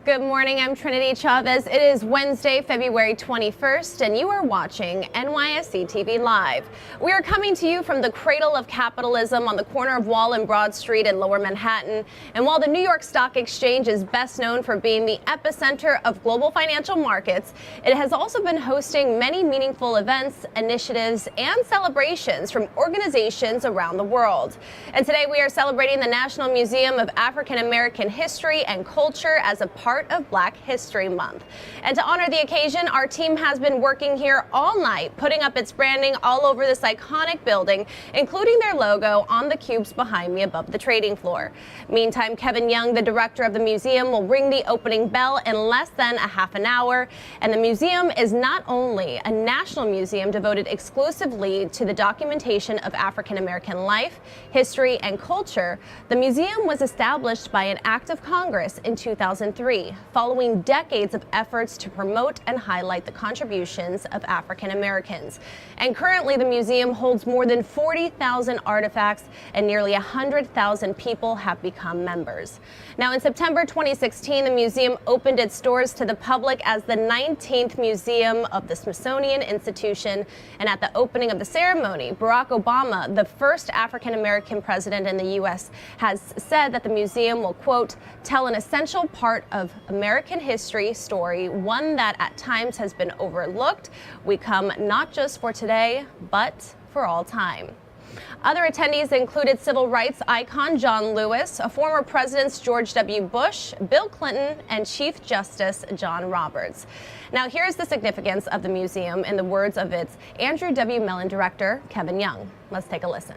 Good morning, I'm Trinity Chavez. It is Wednesday, February 21st, and you are watching NYSC TV Live. We are coming to you from the cradle of capitalism on the corner of Wall and Broad Street in Lower Manhattan. And while the New York Stock Exchange is best known for being the epicenter of global financial markets, it has also been hosting many meaningful events, initiatives, and celebrations from organizations around the world. And today we are celebrating the National Museum of African American History and Culture as a part of Black History Month. And to honor the occasion, our team has been working here all night, putting up its branding all over this iconic building, including their logo on the cubes behind me above the trading floor. Meantime, Kevin Young, the director of the museum, will ring the opening bell in less than a half an hour. And the museum is not only a national museum devoted exclusively to the documentation of African American life, history, and culture, the museum was established by an act of Congress in 2003. Following decades of efforts to promote and highlight the contributions of African Americans. And currently, the museum holds more than 40,000 artifacts, and nearly 100,000 people have become members. Now, in September 2016, the museum opened its doors to the public as the 19th Museum of the Smithsonian Institution. And at the opening of the ceremony, Barack Obama, the first African American president in the U.S., has said that the museum will, quote, tell an essential part of American history story, one that at times has been overlooked. We come not just for today, but for all time. Other attendees included civil rights icon John Lewis, former presidents George W. Bush, Bill Clinton, and Chief Justice John Roberts. Now, here's the significance of the museum in the words of its Andrew W. Mellon director, Kevin Young. Let's take a listen.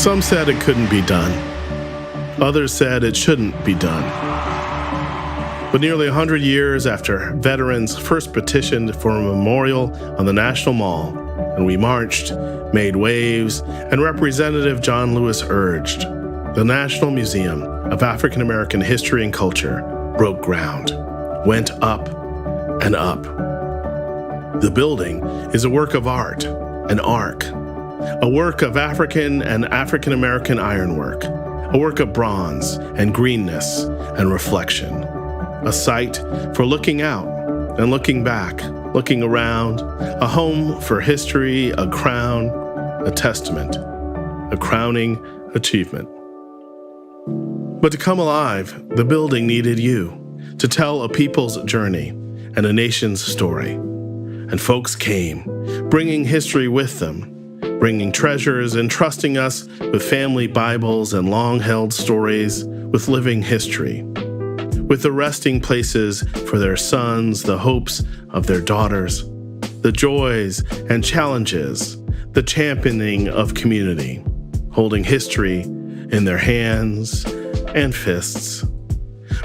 Some said it couldn't be done. Others said it shouldn't be done. But nearly 100 years after veterans first petitioned for a memorial on the National Mall, and we marched, made waves, and Representative John Lewis urged, the National Museum of African American History and Culture broke ground, went up and up. The building is a work of art, an arc, a work of African and African American ironwork, a work of bronze and greenness and reflection, a site for looking out and looking back, looking around, a home for history, a crown, a testament, a crowning achievement. But to come alive, the building needed you to tell a people's journey and a nation's story. And folks came, bringing history with them, bringing treasures and trusting us with family Bibles and long-held stories, with living history, with the resting places for their sons, the hopes of their daughters, the joys and challenges, the championing of community, holding history in their hands and fists.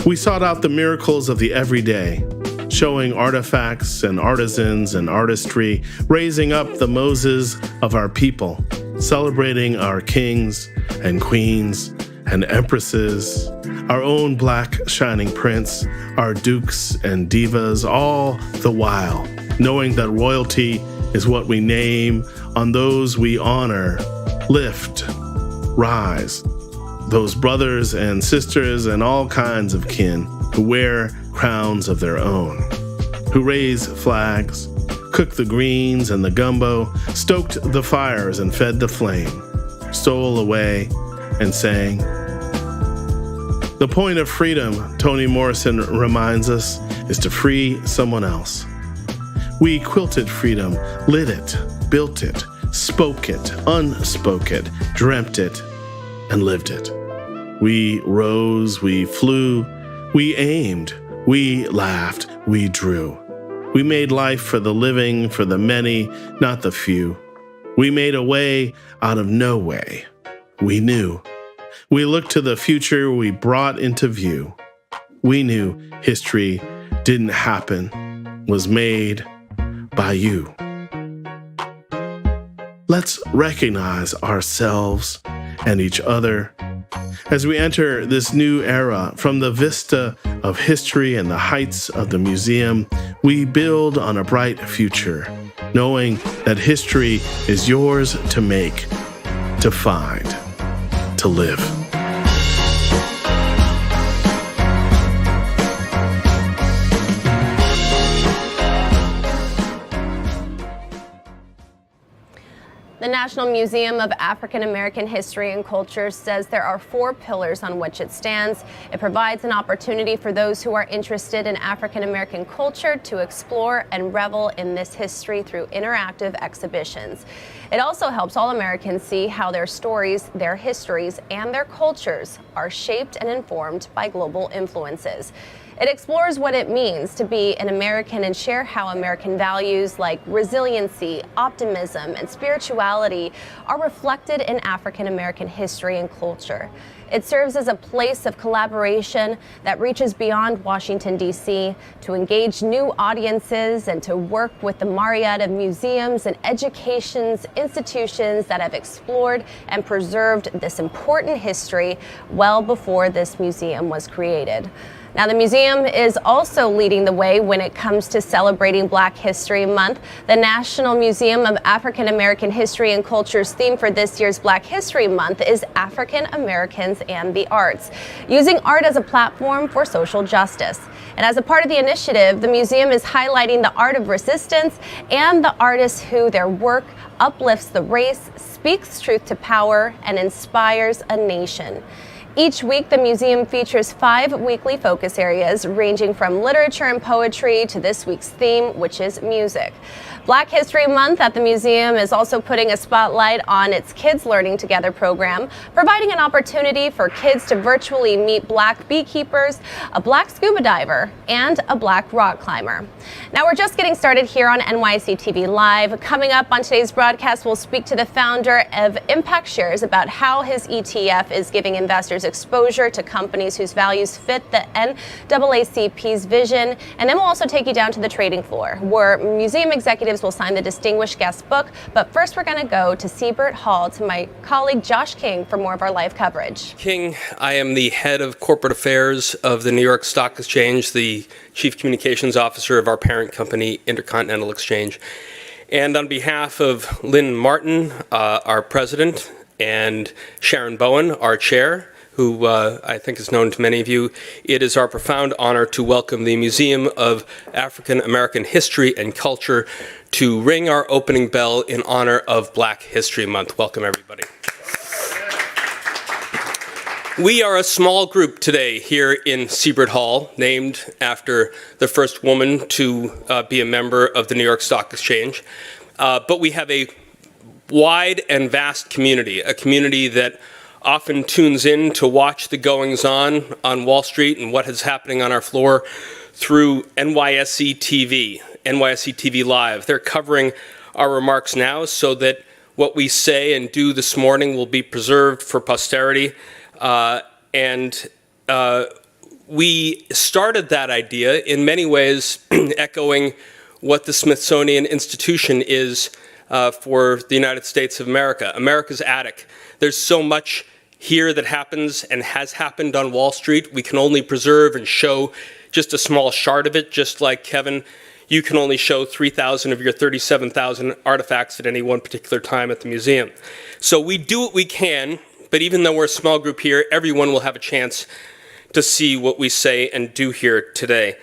We sought out the miracles of the everyday, showing artifacts and artisans and artistry, raising up the Moses of our people, celebrating our kings and queens and empresses, our own Black shining prince, our dukes and divas, all the while knowing that royalty is what we name on those we honor, lift, rise, those brothers and sisters and all kinds of kin who wear crowns of their own, who raise flags, cooked the greens and the gumbo, stoked the fires and fed the flame, stole away and sang. The point of freedom, Toni Morrison reminds us, is to free someone else. We quilted freedom, lit it, built it, spoke it, unspoke it, dreamt it, and lived it. We rose, we flew, we aimed, we laughed, we drew. We made life for the living, for the many, not the few. We made a way out of no way. We knew. We looked to the future we brought into view. We knew history didn't happen, was made by you. Let's recognize ourselves and each other As we enter this new era, from the vista of history and the heights of the museum, we build on a bright future, knowing that history is yours to make, to find, to live. The National Museum of African American History and Culture says there are 4 pillars on which it stands. It provides an opportunity for those who are interested in African American culture to explore and revel in this history through interactive exhibitions. It also helps all Americans see how their stories, their histories, and their cultures are shaped and informed by global influences. It explores what it means to be an American and share how American values like resiliency, optimism, and spirituality are reflected in African American history and culture. It serves as a place of collaboration that reaches beyond Washington, D.C. to engage new audiences and to work with the myriad of museums and education institutions that have explored and preserved this important history well before this museum was created. Now, the museum is also leading the way when it comes to celebrating Black History Month. The National Museum of African American History and Culture's theme for this year's Black History Month is African Americans and the Arts, using art as a platform for social justice. And as a part of the initiative, the museum is highlighting the art of resistance and the artists who their work uplifts the race, speaks truth to power, and inspires a nation. Each week, the museum features 5 weekly focus areas, ranging from literature and poetry to this week's theme, which is music. Black History Month at the museum is also putting a spotlight on its Kids Learning Together program, providing an opportunity for kids to virtually meet Black beekeepers, a Black scuba diver, and a Black rock climber. Now, we're just getting started here on NYC TV Live. Coming up on today's broadcast, we'll speak to the founder of Impact Shares about how his ETF is giving investors exposure to companies whose values fit the NAACP's vision. And then we'll also take you down to the trading floor, where museum executives will sign the distinguished guest book. But first, we're going to go to Siebert Hall to my colleague Josh King for more of our live coverage. King, I am the head of corporate affairs of the New York Stock Exchange, the chief communications officer of our parent company, Intercontinental Exchange. And on behalf of Lynn Martin, our president, and Sharon Bowen, our chair, who I think is known to many of you, it is our profound honor to welcome the Museum of African American History and Culture to ring our opening bell in honor of Black History Month. Welcome, everybody. We are a small group today here in Siebert Hall, named after the first woman to be a member of the New York Stock Exchange. But we have a wide and vast community, a community that often tunes in to watch the goings-on Wall Street and what is happening on our floor through NYSE TV Live. They're covering our remarks now so that what we say and do this morning will be preserved for posterity. We started that idea in many ways echoing what the Smithsonian Institution is for the United States of America, America's attic. There's so much here that happens and has happened on Wall Street. We can only preserve and show just a small shard of it, just like, Kevin, you can only show 3,000 of your 37,000 artifacts at any one particular time at the museum. So we do what we can, but even though we're a small group here, everyone will have a chance to see what we say and do here today.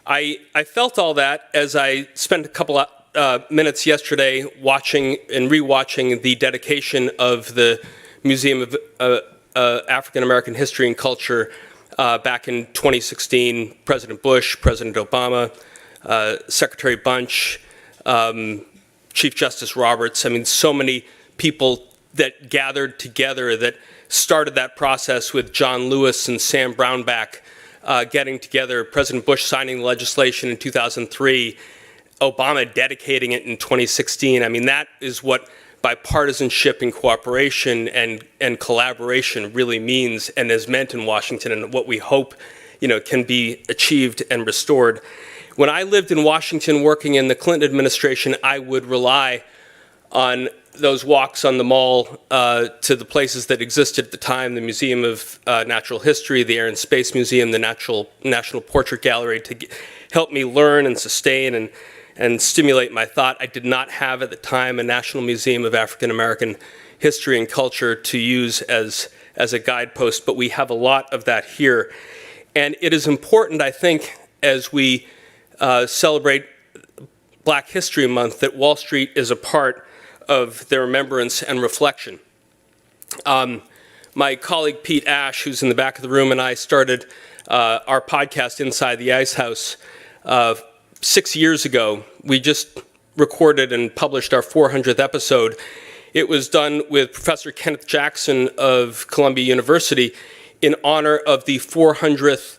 I felt all that as I spent a couple of minutes yesterday watching and rewatching the dedication of the Museum of African American History and Culture back in 2016. President Bush, President Obama, Secretary Bunch, Chief Justice Roberts. I mean, so many people that gathered together that started that process with John Lewis and Sam Brownback getting together, President Bush signing the legislation in 2003, Obama dedicating it in 2016. I mean, that is what bipartisanship and cooperation and collaboration really means and is meant in Washington, and what we hope, can be achieved and restored. When I lived in Washington working in the Clinton administration, I would rely on those walks on the mall to the places that existed at the time, the Museum of Natural History, the Air and Space Museum, the National Portrait Gallery, to help me learn and sustain and stimulate my thought. I did not have at the time a National Museum of African American History and Culture to use as a guidepost, but we have a lot of that here. And it is important, I think, as we celebrate Black History Month, that Wall Street is a part of their remembrance and reflection. My colleague Pete Ash, who's in the back of the room, and I started our podcast Inside the Ice House 6 years ago. We just recorded and published our 400th episode. It was done with Professor Kenneth Jackson of Columbia University in honor of the 400th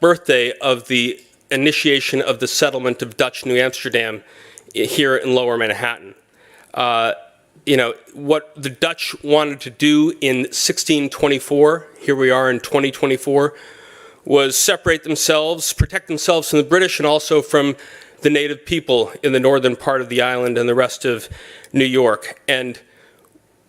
birthday of the initiation of the settlement of Dutch New Amsterdam here in Lower Manhattan. What the Dutch wanted to do in 1624, here we are in 2024, was separate themselves, protect themselves from the British and also from the native people in the northern part of the island and the rest of New York. And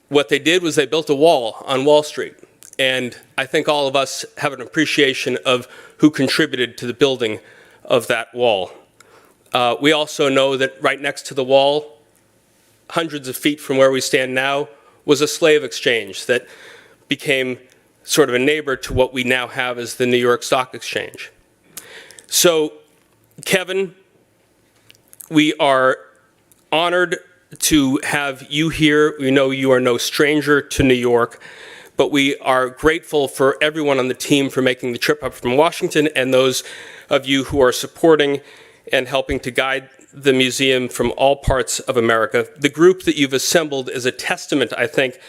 what they did was they built a wall on Wall Street. And I think all of us have an appreciation of who contributed to the building of that wall. We also know that right next to the wall, hundreds of feet from where we stand now, was a slave exchange that became sort of a neighbor to what we now have as the New York Stock Exchange. So, Kevin, we are honored to have you here. We know you are no stranger to New York, but we are grateful for everyone on the team for making the trip up from Washington and those of you who are supporting and helping to guide the museum from all parts of America. The group that you've assembled is a testament, I think,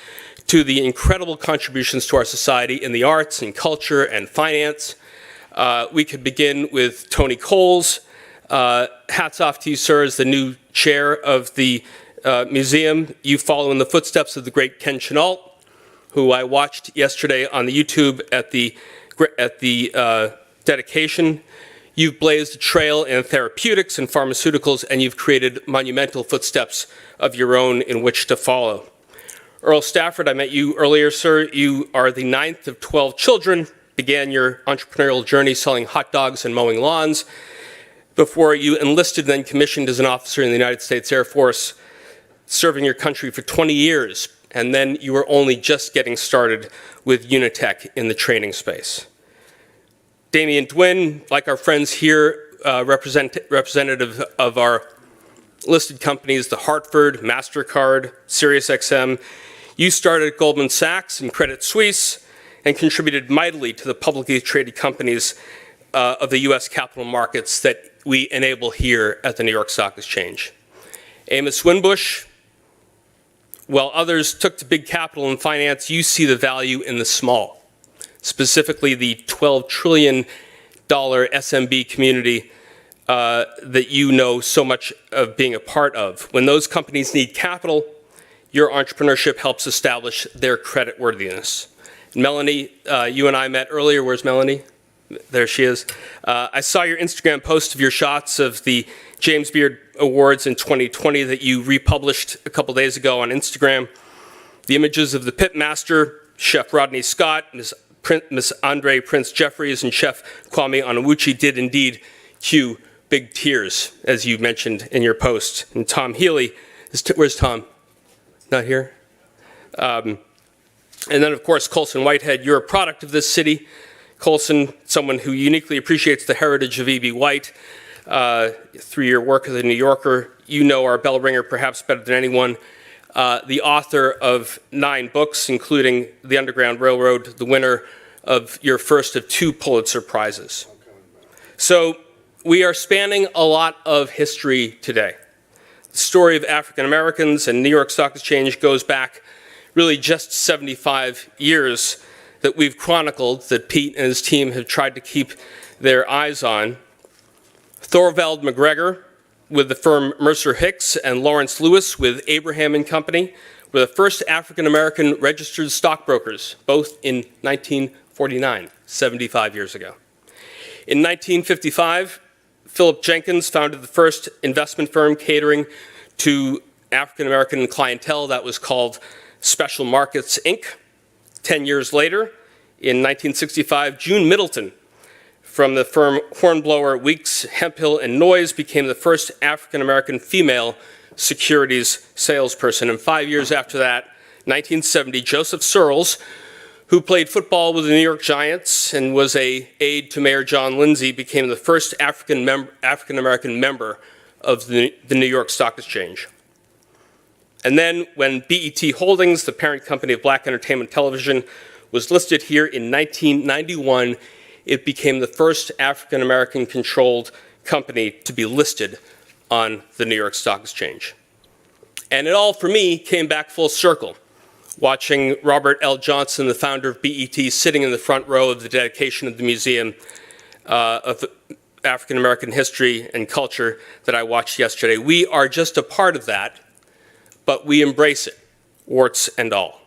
to the incredible contributions to our society in the arts and culture and finance. We could begin with Tony Coles. Hats off to you, sir, as the new chair of the museum. You follow in the footsteps of the great Ken Chenault, who I watched yesterday on the YouTube at the dedication. You've blazed a trail in therapeutics and pharmaceuticals, and you've created monumental footsteps of your own in which to follow. Earl Stafford, I met you earlier, sir. You are the 9th of 12 children, began your entrepreneurial journey selling hot dogs and mowing lawns before you enlisted, then commissioned as an officer in the United States Air Force, serving your country for 20 years. And then you were only just getting started with Unitech in the training space. Damian Dwin, like our friends here, representative of our listed companies, the Hartford, MasterCard, SiriusXM. You started at Goldman Sachs and Credit Suisse and contributed mightily to the publicly traded companies of the U.S. capital markets that we enable here at the New York Stock Exchange. Amos Winbush, while others took to big capital and finance, you see the value in the small, specifically the $12 trillion SMB community that you know so much of being a part of. When those companies need capital, your entrepreneurship helps establish their creditworthiness. Melanie, you and I met earlier. Where's Melanie? There she is. I saw your Instagram post of your shots of the James Beard Awards in 2020 that you republished a couple days ago on Instagram. The images of the pitmaster, Chef Rodney Scott, Miss Andre Prince Jeffries, and Chef Kwame Onwuchi did indeed cue big tears, as you mentioned in your post. And Tom Healy, where's Tom? Not here? And then, of course, Colson Whitehead, you're a product of this city. Colson, someone who uniquely appreciates the heritage of E.B. White through your work as a New Yorker. You know our bell ringer perhaps better than anyone. The author of 9 books, including The Underground Railroad, the winner of your first of 2 Pulitzer Prizes. So we are spanning a lot of history today. The story of African Americans and New York Stock Exchange goes back really just 75 years that we've chronicled, that Pete and his team have tried to keep their eyes on. Thorvald McGregor with the firm Mercer Hicks and Lawrence Lewis with Abraham and Company were the first African-American registered stockbrokers, both in 1949, 75 years ago. In 1955, Philip Jenkins founded the first investment firm catering to African-American clientele that was called Special Markets, Inc. 10 years later, in 1965, June Middleton from the firm Hornblower, Weeks, Hemphill, and Noyes became the first African-American female securities salesperson. And 5 years after that, 1970, Joseph Searles, who played football with the New York Giants and was an aide to Mayor John Lindsay, became the first African-American member of the New York Stock Exchange. And then when BET Holdings, the parent company of Black Entertainment Television, was listed here in 1991, it became the first African-American controlled company to be listed on the New York Stock Exchange. And it all, for me, came back full circle, watching Robert L. Johnson, the founder of BET, sitting in the front row of the dedication of the Museum of African American History and Culture that I watched yesterday. We are just a part of that, but we embrace it, warts and all.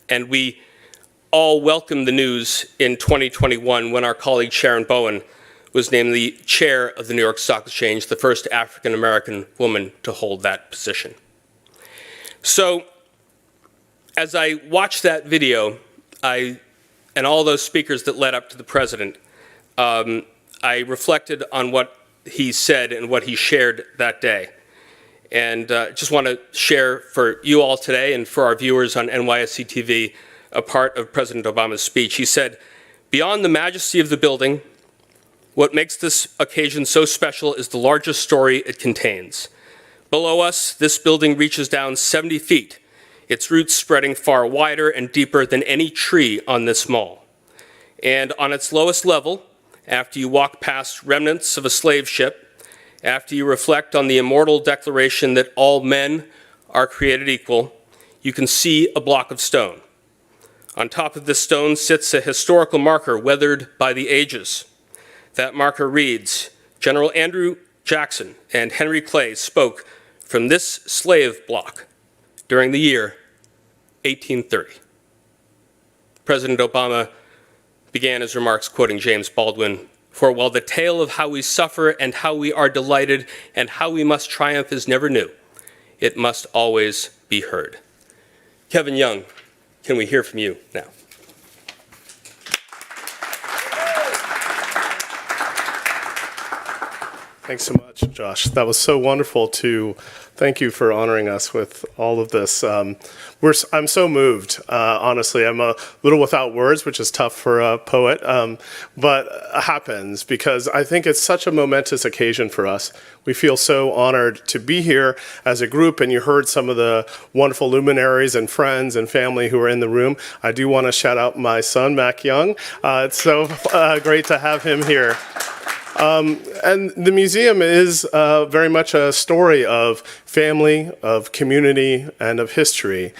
And we all welcome the news in 2021 when our colleague Sharon Bowen was named the chair of the New York Stock Exchange, the first African American woman to hold that position. So, as I watched that video, and all those speakers that led up to the president, I reflected on what he said and what he shared that day. And just want to share for you all today and for our viewers on NYSC TV a part of President Obama's speech. He said, "Beyond the majesty of the building, what makes this occasion so special is the largest story it contains. Below us, this building reaches down 70 feet, its roots spreading far wider and deeper than any tree on this mall. And on its lowest level, after you walk past remnants of a slave ship, after you reflect on the immortal declaration that all men are created equal, you can see a block of stone. On top of this stone sits a historical marker weathered by the ages. That marker reads, General Andrew Jackson and Henry Clay spoke from this slave block during the year 1830. President Obama began his remarks quoting James Baldwin, "For while the tale of how we suffer and how we are delighted and how we must triumph is never new, it must always be heard." Kevin Young, can we hear from you now? Thanks so much, Josh. That was so wonderful to thank you for honoring us with all of this. I'm so moved, honestly. I'm a little without words, which is tough for a poet, but it happens because I think it's such a momentous occasion for us. We feel so honored to be here as a group, and you heard some of the wonderful luminaries and friends and family who are in the room. I do want to shout out my son, Mac Young. It's so great to have him here. And the museum is very much a story of family, of community, and of history.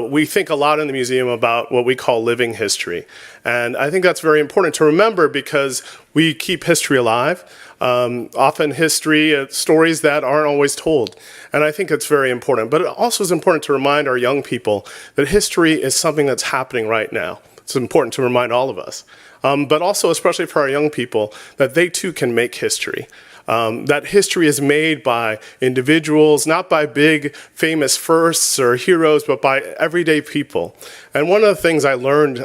We think a lot in the museum about what we call living history. And I think that's very important to remember because we keep history alive. Often history, stories that aren't always told. And I think it's very important. But it also is important to remind our young people that history is something that's happening right now. It's important to remind all of us. But also, especially for our young people, that they too can make history. That history is made by individuals, not by big famous firsts or heroes, but by everyday people. And one of the things I learned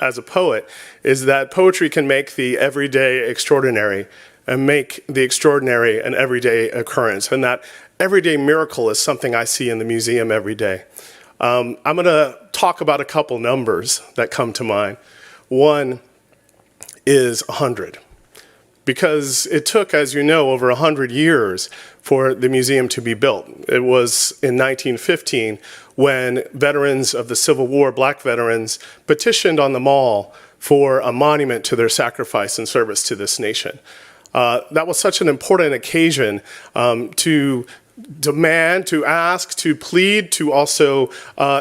as a poet is that poetry can make the everyday extraordinary and make the extraordinary an everyday occurrence. And that everyday miracle is something I see in the museum every day. I'm going to talk about a couple numbers that come to mind. One is 100. Because it took, as you know, over 100 years for the museum to be built. It was in 1915 when veterans of the Civil War, black veterans, petitioned on the Mall for a monument to their sacrifice and service to this nation. That was such an important occasion to demand, to ask, to plead, to also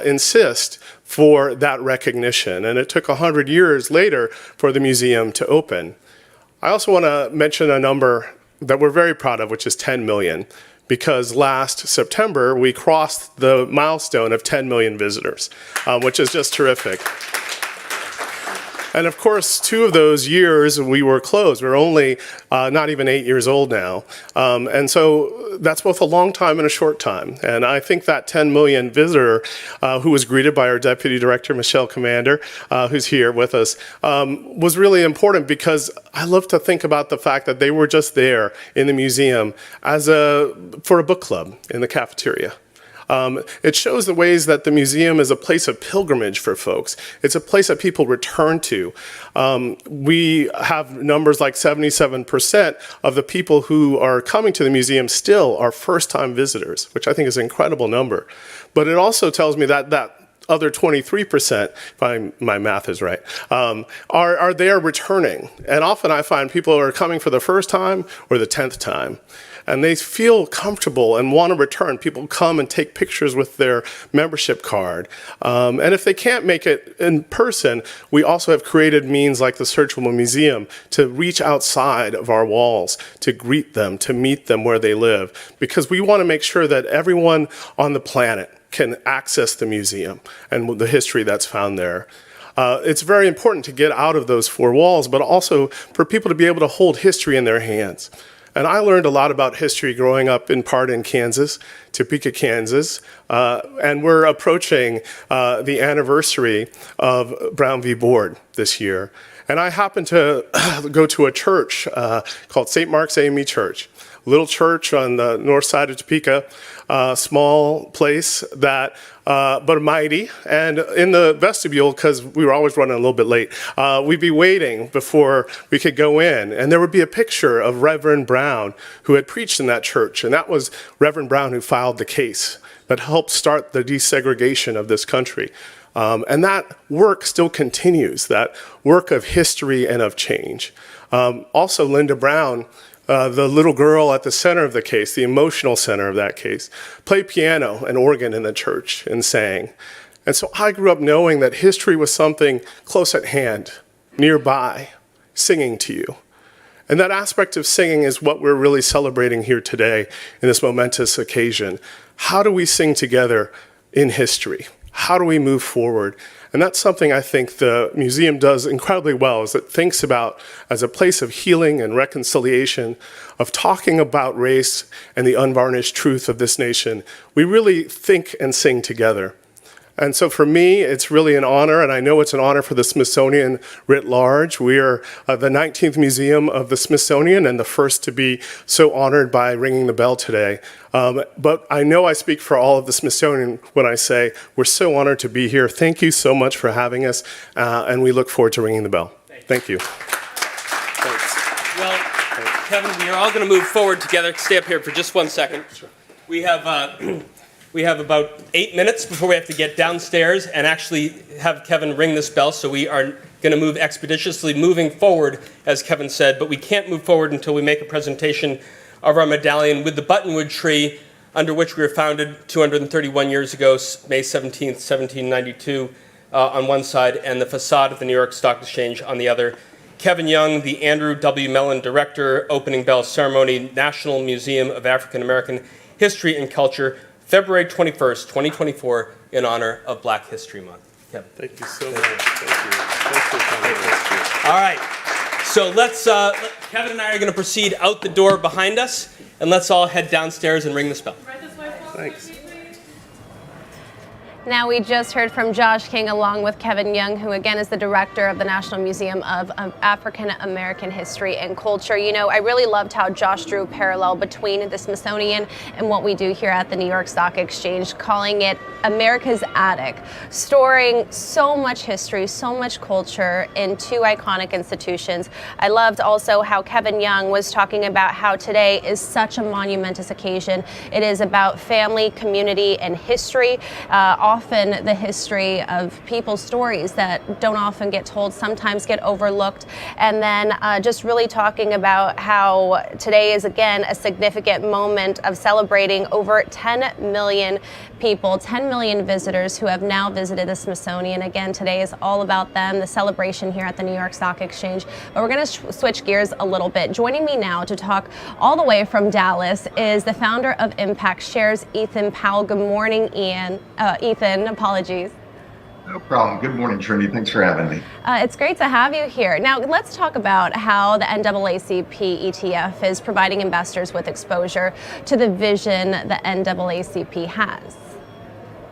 insist for that recognition. And it took 100 years later for the museum to open. I also want to mention a number that we're very proud of, which is 10 million, because last September we crossed the milestone of 10 million visitors, which is just terrific. And of course, 2 of those years we were closed. We were only not even 8 years old now. And so that's both a long time and a short time. And I think that 10 million visitor who was greeted by our Deputy Director, Michelle Commander, who's here with us, was really important because I love to think about the fact that they were just there in the museum for a book club in the cafeteria. It shows the ways that the museum is a place of pilgrimage for folks. It's a place that people return to. We have numbers like 77% of the people who are coming to the museum still are first-time visitors, which I think is an incredible number. But it also tells me that other 23%, if my math is right, are there returning. And often I find people are coming for the first time or the 10th time. And they feel comfortable and want to return. People come and take pictures with their membership card. And if they can't make it in person, we also have created means like the Searchable Museum to reach outside of our walls, to greet them, to meet them where they live. Because we want to make sure that everyone on the planet can access the museum and the history that's found there. It's very important to get out of those 4 walls, but also for people to be able to hold history in their hands. And I learned a lot about history growing up in part in Kansas, Topeka, Kansas. And we're approaching the anniversary of Brown v. Board this year. And I happened to go to a church called St. Mark's AME Church, a little church on the north side of Topeka, small place but mighty. And in the vestibule, because we were always running a little bit late, we'd be waiting before we could go in. And there would be a picture of Reverend Brown, who had preached in that church. And that was Reverend Brown who filed the case that helped start the desegregation of this country. And that work still continues, that work of history and of change. Also, Linda Brown, the little girl at the center of the case, the emotional center of that case, played piano and organ in the church and sang. And so I grew up knowing that history was something close at hand, nearby, singing to you. And that aspect of singing is what we're really celebrating here today in this momentous occasion. How do we sing together in history? How do we move forward? And that's something I think the museum does incredibly well, is it thinks about as a place of healing and reconciliation, of talking about race and the unvarnished truth of this nation. We really think and sing together. And so for me, it's really an honor, and I know it's an honor for the Smithsonian writ large. We are the 19th museum of the Smithsonian and the first to be so honored by ringing the bell today. But I know I speak for all of the Smithsonian when I say we're so honored to be here. Thank you so much for having us, and we look forward to ringing the bell. Thank you. Thanks. Well, Kevin, we are all going to move forward together. Stay up here for just 1 second. Sure. We have about 8 minutes before we have to get downstairs and actually have Kevin ring this bell, so we are going to move expeditiously moving forward, as Kevin said, but we can't move forward until we make a presentation of our medallion with the buttonwood tree under which we were founded 231 years ago, May 17th, 1792, on one side, and the facade of the New York Stock Exchange on the other. Kevin Young, the Andrew W. Mellon Director, opening bell ceremony, National Museum of African American History and Culture, February 21st, 2024, in honor of Black History Month. Kevin. Thank you so much. Thank you. Thanks for coming. All right. So Kevin and I are going to proceed out the door behind us, and let's all head downstairs and ring this bell. Thanks. Now, we just heard from Josh King along with Kevin Young, who again is the director of the National Museum of African American History and Culture. You know, I really loved how Josh drew a parallel between the Smithsonian and what we do here at the New York Stock Exchange, calling it America's Attic, storing so much history, so much culture in 2 iconic institutions. I loved also how Kevin Young was talking about how today is such a monumentous occasion. It is about family, community, and history. Often the history of people's stories that don't often get told, sometimes get overlooked. And then just really talking about how today is, again, a significant moment of celebrating over 10 million people, 10 million visitors who have now visited the Smithsonian. Again, today is all about them, the celebration here at the New York Stock Exchange. But we're going to switch gears a little bit. Joining me now to talk all the way from Dallas is the founder of Impact Shares, Ethan Powell. Good morning, Ethan. Apologies. No problem. Good morning, Trinity. Thanks for having me. It's great to have you here. Now, let's talk about how the NAACP ETF is providing investors with exposure to the vision the NAACP has.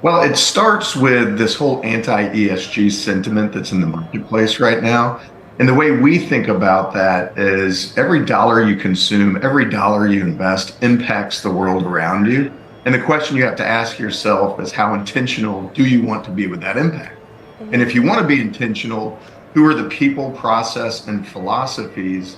Well, it starts with this whole anti-ESG sentiment that's in the marketplace right now. And the way we think about that is every dollar you consume, every dollar you invest impacts the world around you. And the question you have to ask yourself is how intentional do you want to be with that impact? And if you want to be intentional, who are the people, process, and philosophies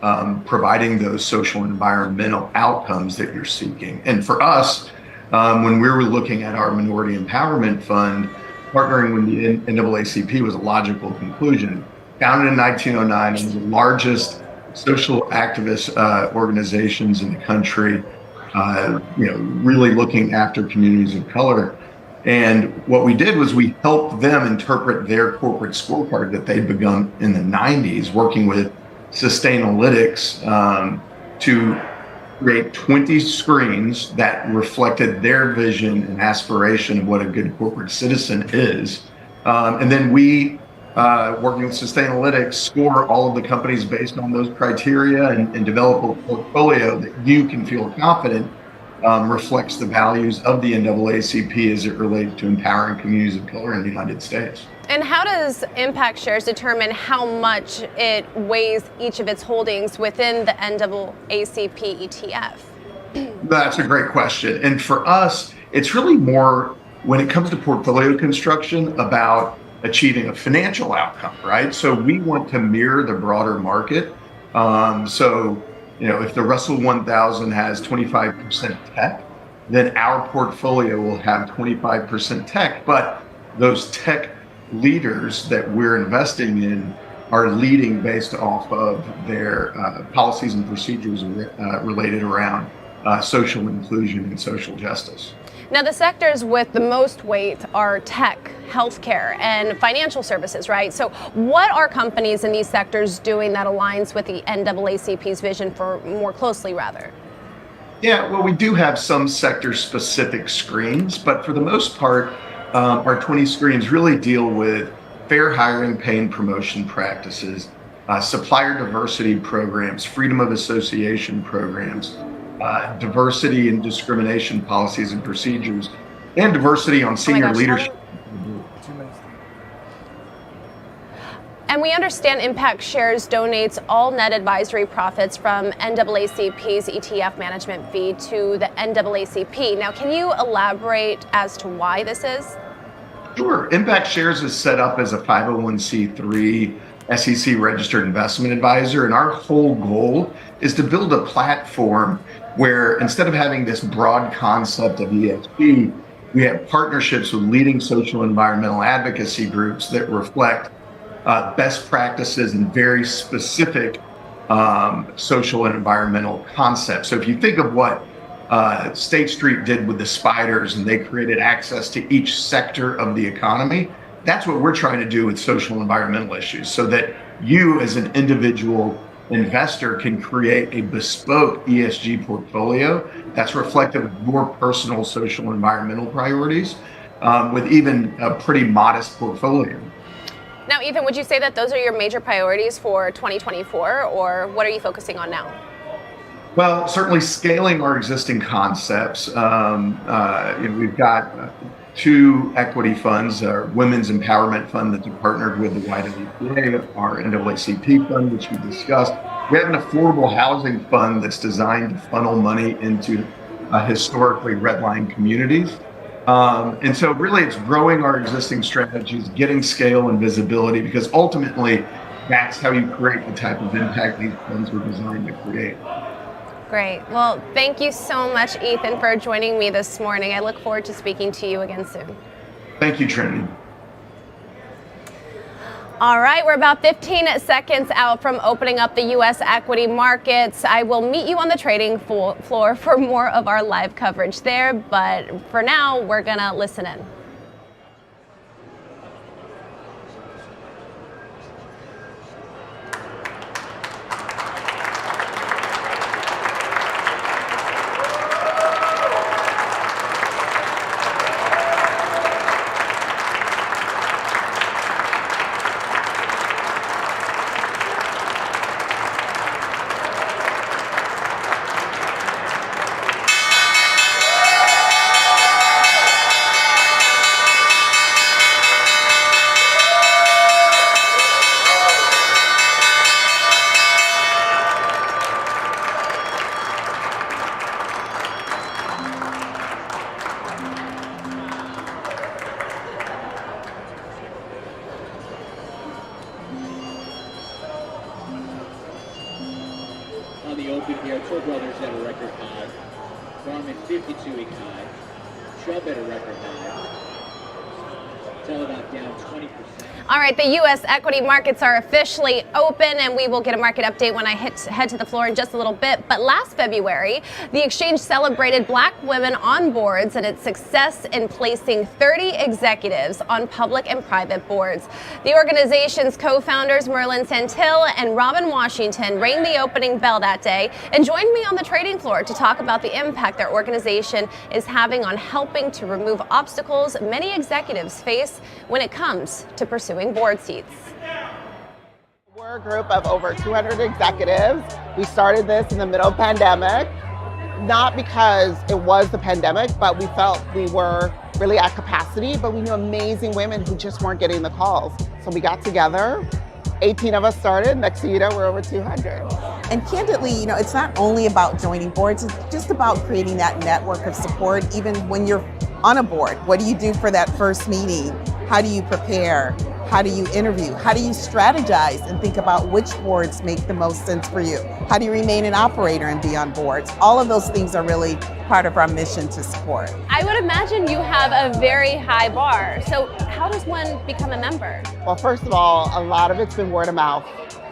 providing those social and environmental outcomes that you're seeking? And for us, when we were looking at our Minority Empowerment Fund, partnering with the NAACP was a logical conclusion. Founded in 1909, one of the largest social activist organizations in the country, really looking after communities of color. And what we did was we helped them interpret their corporate scorecard that they'd begun in the 90s, working with Sustainalytics to create 20 screens that reflected their vision and aspiration of what a good corporate citizen is. And then we, working with Sustainalytics, score all of the companies based on those criteria and develop a portfolio that you can feel confident reflects the values of the NAACP as it relates to empowering communities of color in the United States. And how does Impact Shares determine how much it weighs each of its holdings within the NAACP ETF? That's a great question. And for us, it's really more, when it comes to portfolio construction, about achieving a financial outcome, right? So we want to mirror the broader market. If the Russell 1000 has 25% tech, then our portfolio will have 25% tech. But those tech leaders that we're investing in are leading based off of their policies and procedures related around social inclusion and social justice. Now, the sectors with the most weight are tech, healthcare, and financial services, right? So what are companies in these sectors doing that aligns with the NAACP's vision for more closely, rather? Yeah, well, we do have some sector-specific screens, but for the most part, our 20 screens really deal with fair hiring, pay, and promotion practices, supplier diversity programs, freedom of association programs, diversity and discrimination policies and procedures, and diversity on senior leadership. And we understand Impact Shares donates all net advisory profits from NAACP's ETF management fee to the NAACP. Now, can you elaborate as to why this is? Sure. Impact Shares is set up as a 501c3 SEC registered investment advisor, and our whole goal is to build a platform where instead of having this broad concept of ESG, we have partnerships with leading social and environmental advocacy groups that reflect best practices and very specific social and environmental concepts. So if you think of what State Street did with the spiders, and they created access to each sector of the economy, that's what we're trying to do with social and environmental issues, so that you as an individual investor can create a bespoke ESG portfolio that's reflective of your personal social and environmental priorities with even a pretty modest portfolio. Now, Ethan, would you say that those are your major priorities for 2024, or what are you focusing on now? Well, certainly scaling our existing concepts. We've got two equity funds, our Women's Empowerment Fund that's partnered with the YWCA, our NAACP fund, which we discussed. We have an affordable housing fund that's designed to funnel money into historically redlined communities. And so really it's growing our existing strategies, getting scale and visibility, because ultimately that's how you create the type of impact these funds were designed to create. Great. Well, thank you so much, Ethan, for joining me this morning. I look forward to speaking to you again soon. Thank you, Trinity. All right, we're about 15 seconds out from opening up the U.S. equity markets. I will meet you on the trading floor for more of our live coverage there, but for now, we're going to listen in. open here. Toll Brothers at a record high. Garmin 52-week high. Chubb at a record high. Teladoc down 20%. All right, the U.S. equity markets are officially open, and we will get a market update when I head to the floor in just a little bit. But last February, the exchange celebrated Black women on boards and its success in placing 30 executives on public and private boards. The organization's co-founders, Merlin Santil and Robin Washington, rang the opening bell that day and joined me on the trading floor to talk about the impact their organization is having on helping to remove obstacles many executives face when it comes to pursuing board seats. We're a group of over 200 executives. We started this in the middle of pandemic, not because it was the pandemic, but we felt we were really at capacity, but we knew amazing women who just weren't getting the calls. So we got together, 18 of us started, next thing you know, we're over 200. And candidly, it's not only about joining boards, it's just about creating that network of support, even when you're on a board. What do you do for that first meeting? How do you prepare? How do you interview? How do you strategize and think about which boards make the most sense for you? How do you remain an operator and be on boards? All of those things are really part of our mission to support. I would imagine you have a very high bar. So how does one become a member? Well, first of all, a lot of it's been word of mouth.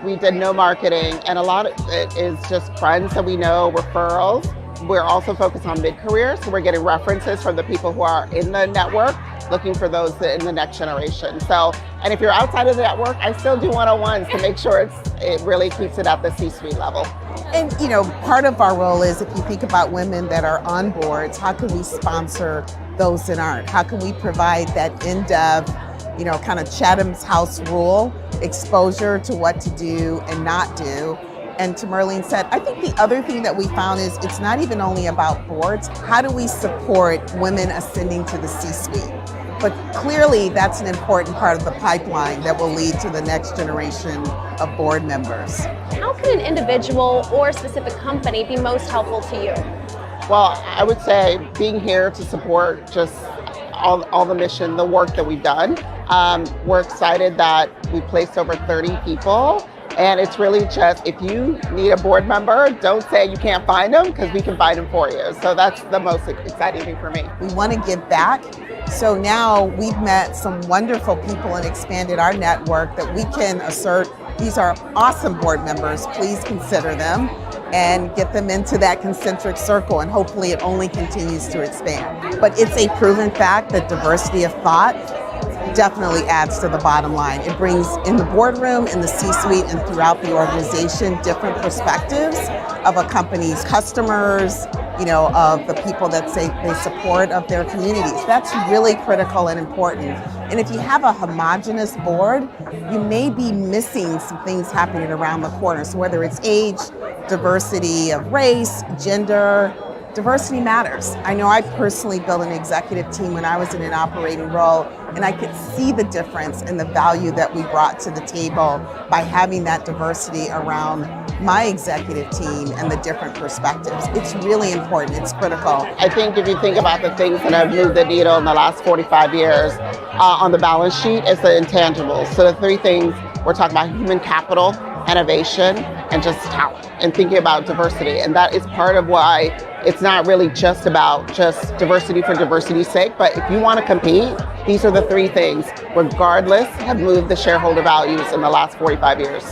We did no marketing, and a lot of it is just friends that we know, referrals. We're also focused on mid-career, so we're getting references from the people who are in the network, looking for those in the next generation. So, and if you're outside of the network, I still do one-on-ones to make sure it really keeps it at the C-suite level. And part of our role is, if you think about women that are on boards, how can we sponsor those that aren't? How can we provide that in-depth, kind of Chatham's House rule exposure to what to do and not do? And to Merlin said, I think the other thing that we found is it's not even only about boards. How do we support women ascending to the C-suite? But clearly that's an important part of the pipeline that will lead to the next generation of board members. How can an individual or a specific company be most helpful to you? Well, I would say being here to support just all the mission, the work that we've done. We're excited that we placed over 30 people. And it's really just, if you need a board member, don't say you can't find them, because we can find them for you. So that's the most exciting thing for me. We want to give back. So now we've met some wonderful people and expanded our network that we can assert, these are awesome board members, please consider them, and get them into that concentric circle, and hopefully it only continues to expand. But it's a proven fact that diversity of thought definitely adds to the bottom line. It brings in the boardroom, in the C-suite, and throughout the organization different perspectives of a company's customers, of the people that say they support, of their communities. That's really critical and important. And if you have a homogenous board, you may be missing some things happening around the corner. So whether it's age, diversity of race, gender, diversity matters. I know I personally built an executive team when I was in an operating role, and I could see the difference in the value that we brought to the table by having that diversity around my executive team and the different perspectives. It's really important, it's critical. I think if you think about the things that have moved the needle in the last 45 years on the balance sheet, it's the intangibles. So the three things we're talking about: human capital, innovation, and just talent, and thinking about diversity. And that is part of why it's not really just about just diversity for diversity's sake, but if you want to compete, these are the three things, regardless, have moved the shareholder values in the last 45 years.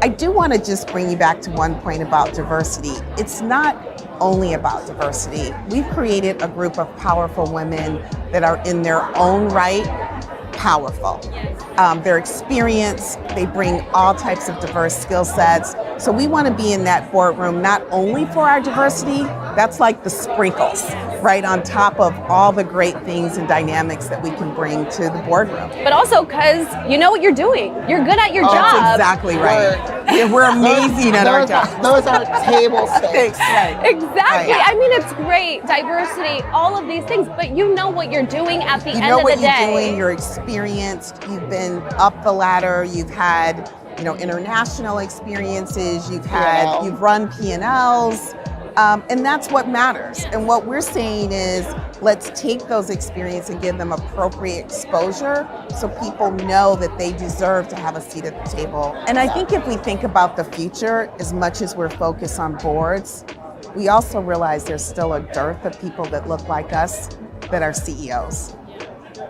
I do want to just bring you back to one point about diversity. It's not only about diversity. We've created a group of powerful women that are in their own right powerful. Their experience, they bring all types of diverse skill sets. So we want to be in that boardroom not only for our diversity, that's like the sprinkles, right on top of all the great things and dynamics that we can bring to the boardroom. But also because you know what you're doing. You're good at your job. That's exactly right. We're amazing at our job. Those are table stakes. Right. Exactly. Right. I mean, it's great, diversity, all of these things, but you know what you're doing at the end of the day. You know what you're doing, you're experienced, you've been up the ladder, you've had, international experiences, you've run P&Ls, And that's what matters. And what we're saying is, let's take those experiences and give them appropriate exposure so people know that they deserve to have a seat at the table. And I think if we think about the future, as much as we're focused on boards, we also realize there's still a dearth of people that look like us that are CEOs.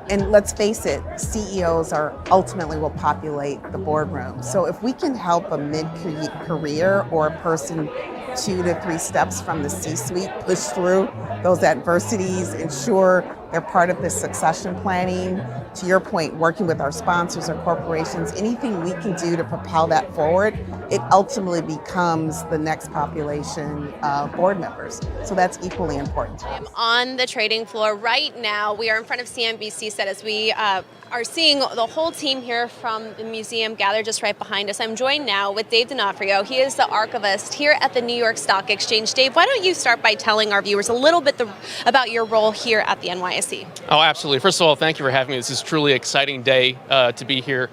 And let's face it, CEOs are ultimately will populate the boardroom. So if we can help a mid-career or a person 2 to 3 steps from the C-suite push through those adversities, ensure they're part of the succession planning, to your point, working with our sponsors or corporations, anything we can do to propel that forward, it ultimately becomes the next population of board members. So that's equally important to us. I'm on the trading floor right now. We are in front of CNBC set as we are seeing the whole team here from the museum gathered just right behind us. I'm joined now with Dave D'Onofrio. He is the archivist here at the New York Stock Exchange. Dave, why don't you start by telling our viewers a little bit about your role here at the NYSE? Oh, absolutely. First of all, thank you for having me. This is truly an exciting day to be here.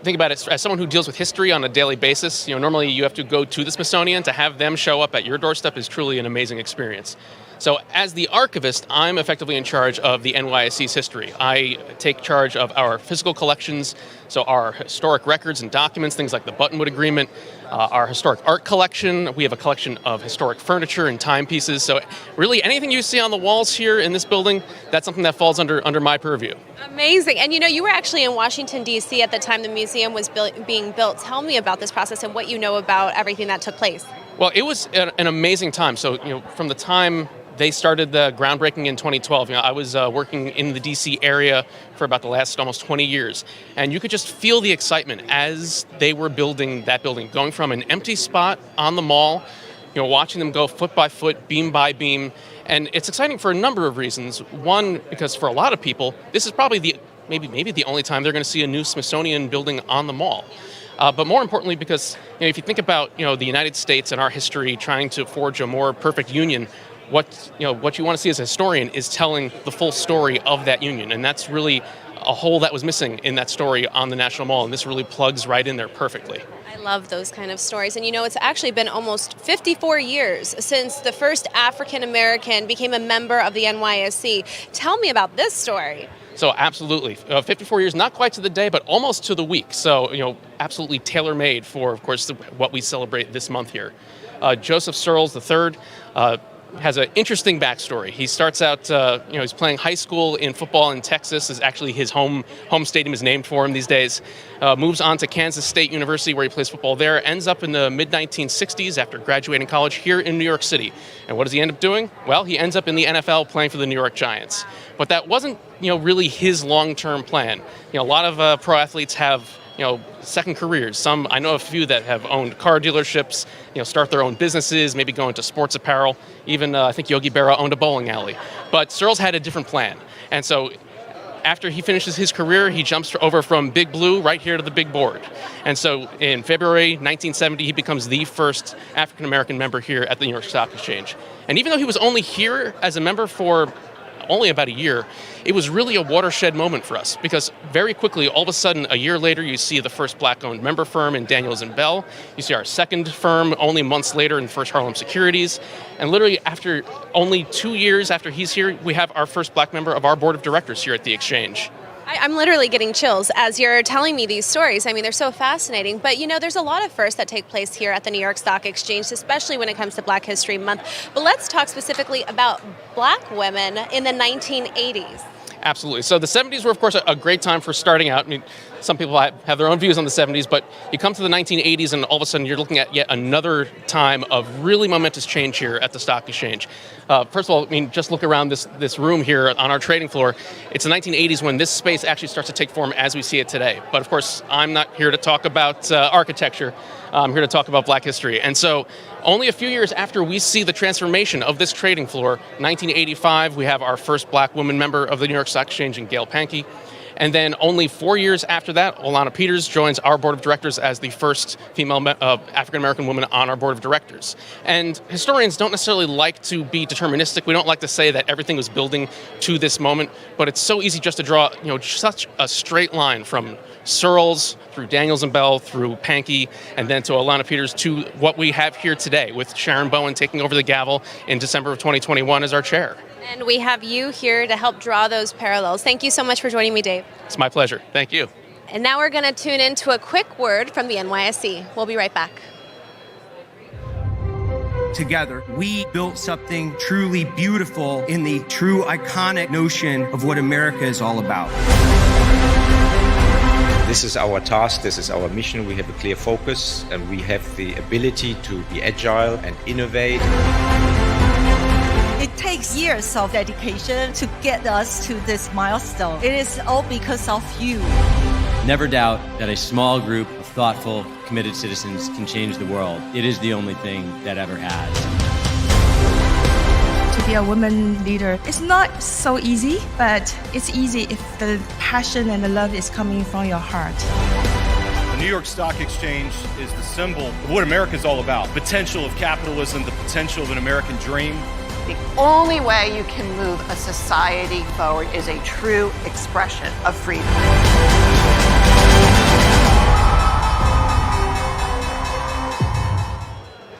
Think about it as someone who deals with history on a daily basis. Normally you have to go to the Smithsonian. To have them show up at your doorstep is truly an amazing experience. So as the archivist, I'm effectively in charge of the NYSE's history. I take charge of our physical collections, so our historic records and documents, things like the Buttonwood Agreement, our historic art collection. We have a collection of historic furniture and timepieces. So really anything you see on the walls here in this building, that's something that falls under my purview. Amazing. And you were actually in Washington, D.C. at the time the museum was being built. Tell me about this process and what you know about everything that took place. Well, it was an amazing time. So, from the time they started the groundbreaking in 2012. I was working in the DC area for about the last almost 20 years. And you could just feel the excitement as they were building that building, going from an empty spot on the mall, watching them go foot by foot, beam by beam. And it's exciting for a number of reasons. One, because for a lot of people, this is probably maybe the only time they're going to see a new Smithsonian building on the mall. But more importantly, because if you think about the United States and our history trying to forge a more perfect union, what you want to see as a historian is telling the full story of that union, and that's really a hole that was missing in that story on the National Mall, and this really plugs right in there perfectly. I love those kind of stories, and it's actually been almost 54 years since the first African American became a member of the NYSE. Tell me about this story. So absolutely, 54 years, not quite to the day, but almost to the week. So absolutely tailor-made for, of course, what we celebrate this month here. Joseph Searles III has an interesting backstory. He starts out, he's playing high school in football in Texas. Is actually his home stadium is named for him these days. Moves on to Kansas State University where he plays football there. Ends up in the mid-1960s after graduating college here in New York City. And what does he end up doing? Well, he ends up in the NFL playing for the New York Giants. But that wasn't, really his long-term plan. A lot of pro athletes have second careers. I know a few that have owned car dealerships, start their own businesses, maybe go into sports apparel. Even I think Yogi Berra owned a bowling alley. But Searles had a different plan. And so after he finishes his career, he jumps over from Big Blue right here to the big board. And so in February 1970, he becomes the first African-American member here at the New York Stock Exchange. And even though he was only here as a member for only about a year, it was really a watershed moment for us because very quickly, all of a sudden, a year later, you see the first black-owned member firm in Daniels and Bell. You see our second firm only months later in First Harlem Securities. And literally after only 2 years after he's here, we have our first black member of our board of directors here at the exchange. I'm literally getting chills as you're telling me these stories. I mean, they're so fascinating. But, there's a lot of firsts that take place here at the New York Stock Exchange, especially when it comes to Black History Month. But let's talk specifically about Black women in the 1980s. Absolutely. So the 70s were, of course, a great time for starting out. I mean, some people have their own views on the 70s, but you come to the 1980s and all of a sudden you're looking at yet another time of really momentous change here at the Stock Exchange. First of all, just look around this room here on our trading floor. It's the 1980s when this space actually starts to take form as we see it today. But of course, I'm not here to talk about architecture. I'm here to talk about Black history. And so only a few years after we see the transformation of this trading floor, 1985, we have our first Black woman member of the New York Stock Exchange in Gail Pankey. And then only 4 years after that, Alana Peters joins our board of directors as the first female African-American woman on our board of directors. And historians don't necessarily like to be deterministic. We don't like to say that everything was building to this moment, but it's so easy just to draw, such a straight line from Searles through Daniels and Bell through Pankey and then to Alana Peters to what we have here today with Sharon Bowen taking over the gavel in December of 2021 as our chair. And we have you here to help draw those parallels. Thank you so much for joining me, Dave. It's my pleasure. Thank you. And now we're going to tune into a quick word from the NYSE. We'll be right back. Together, we built something truly beautiful in the true iconic notion of what America is all about. This is our task, this is our mission. We have a clear focus and we have the ability to be agile and innovate. It takes years of dedication to get us to this milestone. It is all because of you. Never doubt that a small group of thoughtful, committed citizens can change the world. It is the only thing that ever has. To be a woman leader, it's not so easy, but it's easy if the passion and the love is coming from your heart. The New York Stock Exchange is the symbol of what America is all about. Potential of capitalism, the potential of an American dream. The only way you can move a society forward is a true expression of freedom.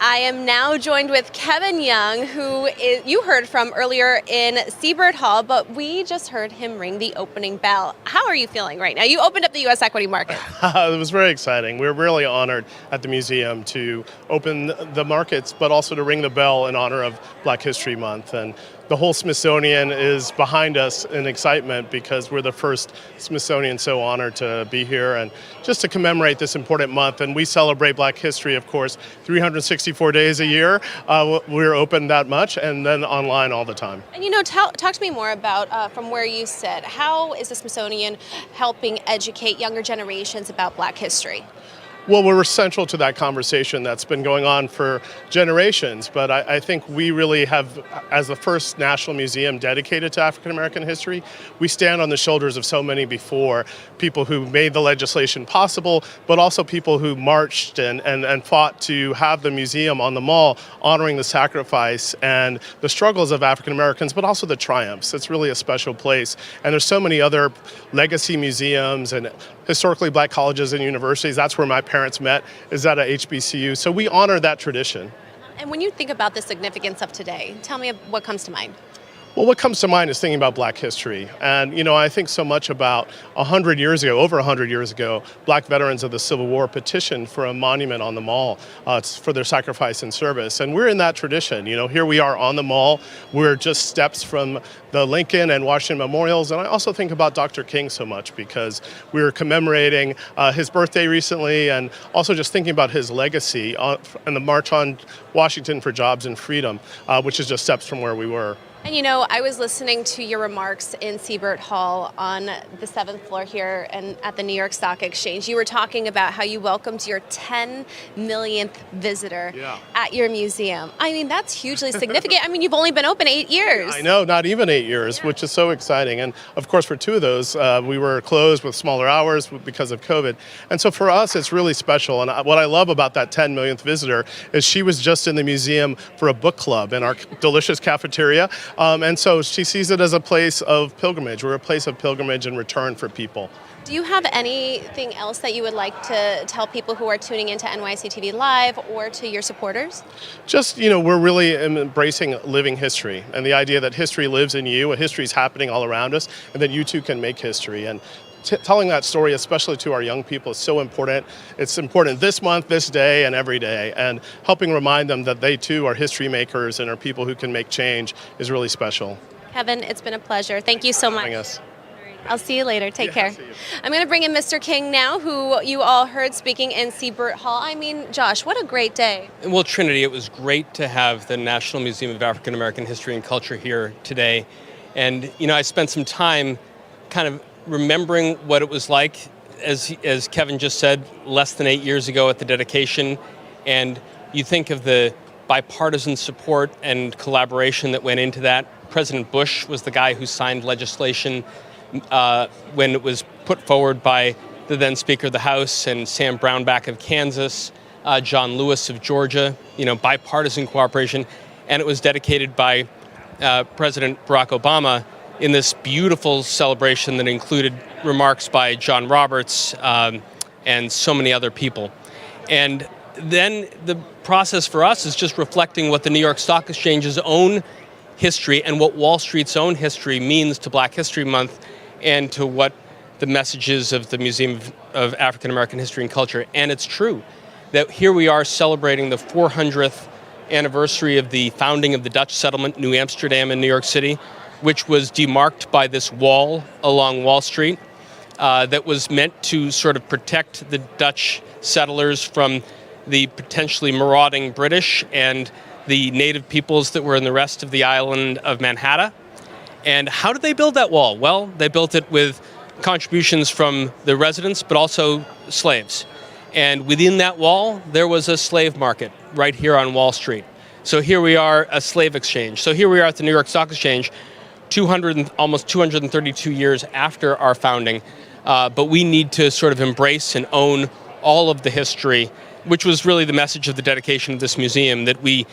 I am now joined with Kevin Young, who you heard from earlier in Siebert Hall, but we just heard him ring the opening bell. How are you feeling right now? You opened up the U.S. equity market. It was very exciting. We were really honored at the museum to open the markets, but also to ring the bell in honor of Black History Month. And the whole Smithsonian is behind us in excitement because we're the first Smithsonian so honored to be here and just to commemorate this important month. And we celebrate Black history, of course, 364 days a year. We're open that much and then online all the time. And talk to me more about from where you sit. How is the Smithsonian helping educate younger generations about Black history? Well, we're central to that conversation that's been going on for generations, but I think we really have, as the first national museum dedicated to African American history, we stand on the shoulders of so many before, people who made the legislation possible, but also people who marched and fought to have the museum on the Mall, honoring the sacrifice and the struggles of African Americans, but also the triumphs. It's really a special place. And there's so many other legacy museums and historically Black colleges and universities. That's where my parents met, is at a HBCU. So we honor that tradition. And when you think about the significance of today, tell me what comes to mind. Well, what comes to mind is thinking about Black history. And, I think so much about 100 years ago, over 100 years ago, Black veterans of the Civil War petitioned for a monument on the Mall for their sacrifice and service. And we're in that tradition. Here we are on the Mall. We're just steps from the Lincoln and Washington memorials. And I also think about Dr. King so much because we were commemorating his birthday recently and also just thinking about his legacy and the March on Washington for Jobs and Freedom, which is just steps from where we were. And I was listening to your remarks in Siebert Hall on the 7th floor here and at the New York Stock Exchange. You were talking about how you welcomed your 10 millionth visitor at your museum. I mean, that's hugely significant. I mean, you've only been open 8 years. I know, not even 8 years, which is so exciting. And of course, for 2 of those, we were closed with smaller hours because of COVID. And so for us, it's really special. And what I love about that 10 millionth visitor is she was just in the museum for a book club in our delicious cafeteria. And so she sees it as a place of pilgrimage. We're a place of pilgrimage and return for people. Do you have anything else that you would like to tell people who are tuning into NYSE TV Live or to your supporters? Just, we're really embracing living history and the idea that history lives in you, history is happening all around us, and that you too can make history. And telling that story, especially to our young people, is so important. It's important this month, this day, and every day. And helping remind them that they too are history makers and are people who can make change is really special. Kevin, it's been a pleasure. Thank you so much. Us. I'll see you later. Take care. I'm going to bring in Mr. King now, who you all heard speaking in Siebert Hall. I mean, Josh, what a great day. Well, Trinity, it was great to have the National Museum of African American History and Culture here today. And, I spent some time kind of remembering what it was like, as Kevin just said, less than 8 years ago at the dedication. And you think of the bipartisan support and collaboration that went into that. President Bush was the guy who signed legislation when it was put forward by the then Speaker of the House and Sam Brownback of Kansas, John Lewis of Georgia, bipartisan cooperation. And it was dedicated by President Barack Obama in this beautiful celebration that included remarks by John Roberts and so many other people. And then the process for us is just reflecting what the New York Stock Exchange's own history and what Wall Street's own history means to Black History Month and to what the messages of the Museum of African American History and Culture. And it's true that here we are celebrating the 400th anniversary of the founding of the Dutch settlement, New Amsterdam in New York City, which was demarked by this wall along Wall Street that was meant to sort of protect the Dutch settlers from the potentially marauding British and the native peoples that were in the rest of the island of Manhattan. And how did they build that wall? Well, they built it with contributions from the residents, but also slaves. And within that wall, there was a slave market right here on Wall Street. So here we are, a slave exchange. So here we are at the New York Stock Exchange, almost 232 years after our founding. But we need to sort of embrace and own all of the history, which was really the message of the dedication of this museum, that we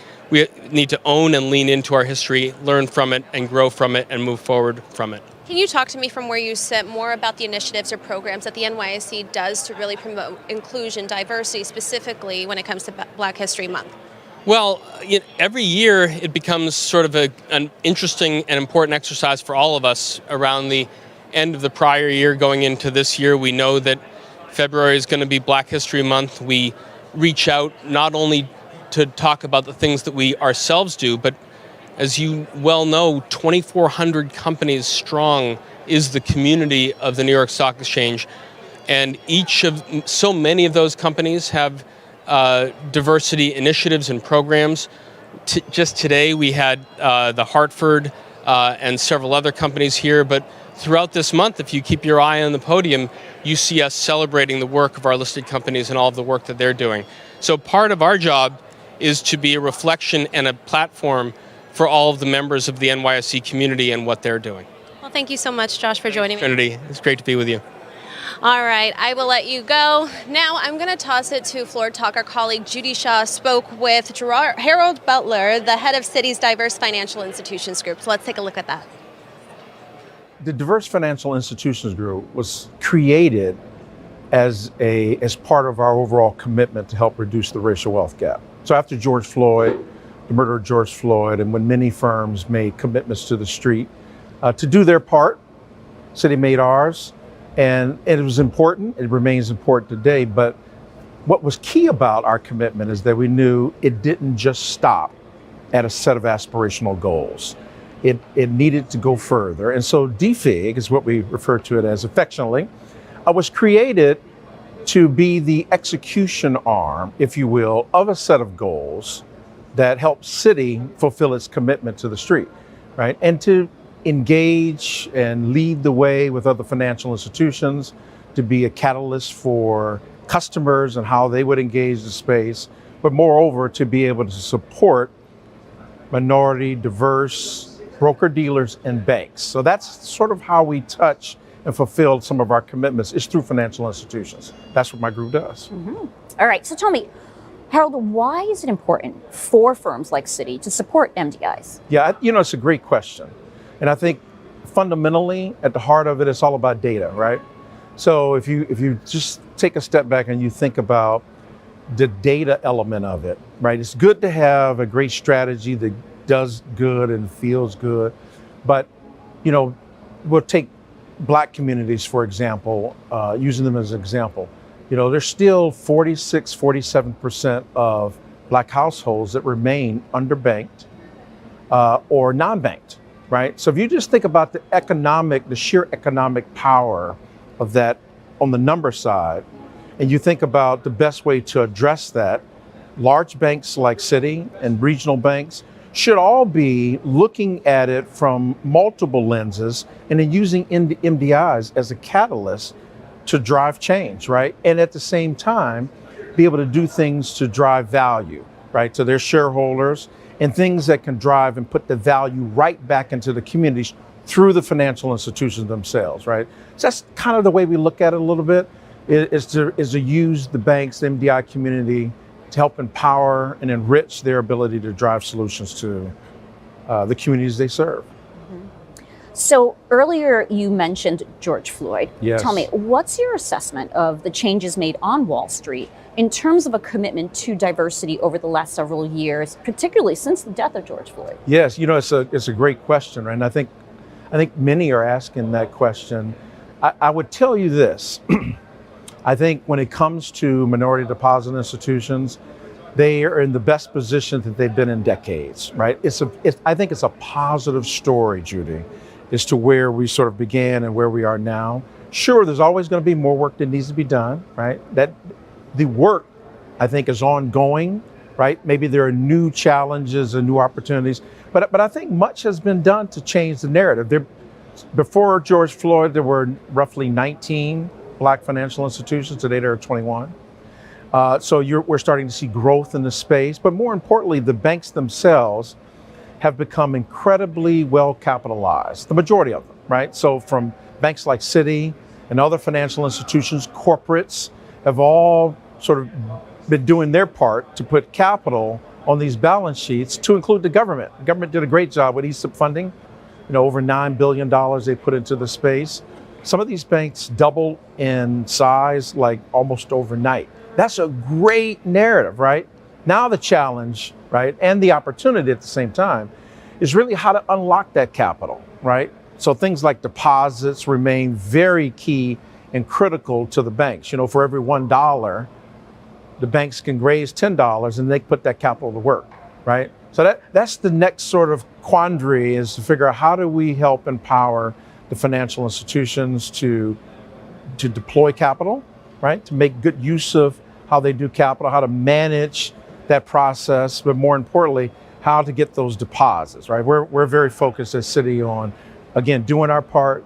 need to own and lean into our history, learn from it, and grow from it, and move forward from it. Can you talk to me from where you sit more about the initiatives or programs that the NYSE does to really promote inclusion, diversity, specifically when it comes to Black History Month? Well, every year it becomes sort of an interesting and important exercise for all of us around the end of the prior year going into this year. We know that February is going to be Black History Month. We reach out not only to talk about the things that we ourselves do, but as you well know, 2,400 companies strong is the community of the New York Stock Exchange. And so many of those companies have diversity initiatives and programs. Just today we had the Hartford and several other companies here, but throughout this month, if you keep your eye on the podium, you see us celebrating the work of our listed companies and all of the work that they're doing. So part of our job is to be a reflection and a platform for all of the members of the NYSE community and what they're doing. Well, thank you so much, Josh, for joining me. Trinity, it's great to be with you. All right, I will let you go. Now I'm going to toss it to Floor Talk. Our colleague Judy Shaw spoke with Harold Butler, the head of Citi's Diverse Financial Institutions Group. So let's take a look at that. The Diverse Financial Institutions Group was created as part of our overall commitment to help reduce the racial wealth gap. So after George Floyd, the murder of George Floyd, and when many firms made commitments to the street to do their part, Citi made ours, and it was important. It remains important today. But what was key about our commitment is that we knew it didn't just stop at a set of aspirational goals. It needed to go further. And so DFIG is what we refer to it as affectionately, was created to be the execution arm, if you will, of a set of goals that help Citi fulfill its commitment to the street, right? And to engage and lead the way with other financial institutions, to be a catalyst for customers and how they would engage the space, but moreover, to be able to support minority, diverse broker-dealers and banks. So that's sort of how we touch and fulfill some of our commitments, is through financial institutions. That's what my group does. Mm-hmm. All right, so tell me, Harold, why is it important for firms like Citi to support MDIs? Yeah, it's a great question. And I think fundamentally at the heart of it, it's all about data, right? So if you just take a step back and you think about the data element of it, right? It's good to have a great strategy that does good and feels good. But, we'll take Black communities, for example, using them as an example. There's still 47% of Black households that remain underbanked or non-banked, right? So if you just think about the sheer economic power of that on the number side, and you think about the best way to address that, large banks like Citi and regional banks should all be looking at it from multiple lenses and then using MDIs as a catalyst to drive change, right? And at the same time, be able to do things to drive value, right, to their shareholders, and things that can drive and put the value right back into the communities through the financial institutions themselves, right? So that's kind of the way we look at it a little bit, is to use the banks, the MDI community, to help empower and enrich their ability to drive solutions to the communities they serve. So earlier you mentioned George Floyd. Yes. Tell me, what's your assessment of the changes made on Wall Street in terms of a commitment to diversity over the last several years, particularly since the death of George Floyd? Yes, it's a great question, right? And I think many are asking that question. I would tell you this. I think when it comes to minority deposit institutions, they are in the best position that they've been in decades, right? I think it's a positive story, Judy, as to where we sort of began and where we are now. Sure, there's always going to be more work that needs to be done, right? That the work, I think, is ongoing, right? Maybe there are new challenges and new opportunities, but I think much has been done to change the narrative. Before George Floyd, there were roughly 19 Black financial institutions. Today there are 21. So we're starting to see growth in the space, but more importantly, the banks themselves have become incredibly well capitalized, the majority of them, right? So from banks like Citi and other financial institutions, corporates have all sort of been doing their part to put capital on these balance sheets, to include the government. The government did a great job with ESIP funding, over $9 billion they put into the space. Some of these banks double in size like almost overnight. That's a great narrative, right? Now the challenge, right, and the opportunity at the same time is really how to unlock that capital, right? So things like deposits remain very key and critical to the banks. For every $1, the banks can raise $10 and they put that capital to work, right? So that's the next sort of quandary, is to figure out how do we help empower the financial institutions to deploy capital, right? To make good use of how they do capital, how to manage that process, but more importantly, how to get those deposits, right? We're very focused as Citi on, again, doing our part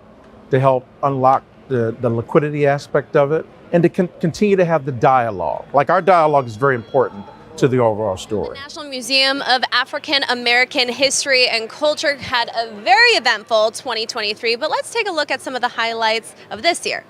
to help unlock the liquidity aspect of it, and to continue to have the dialogue. Like, our dialogue is very important to the overall story. The National Museum of African American History and Culture had a very eventful 2023, but let's take a look at some of the highlights of this year.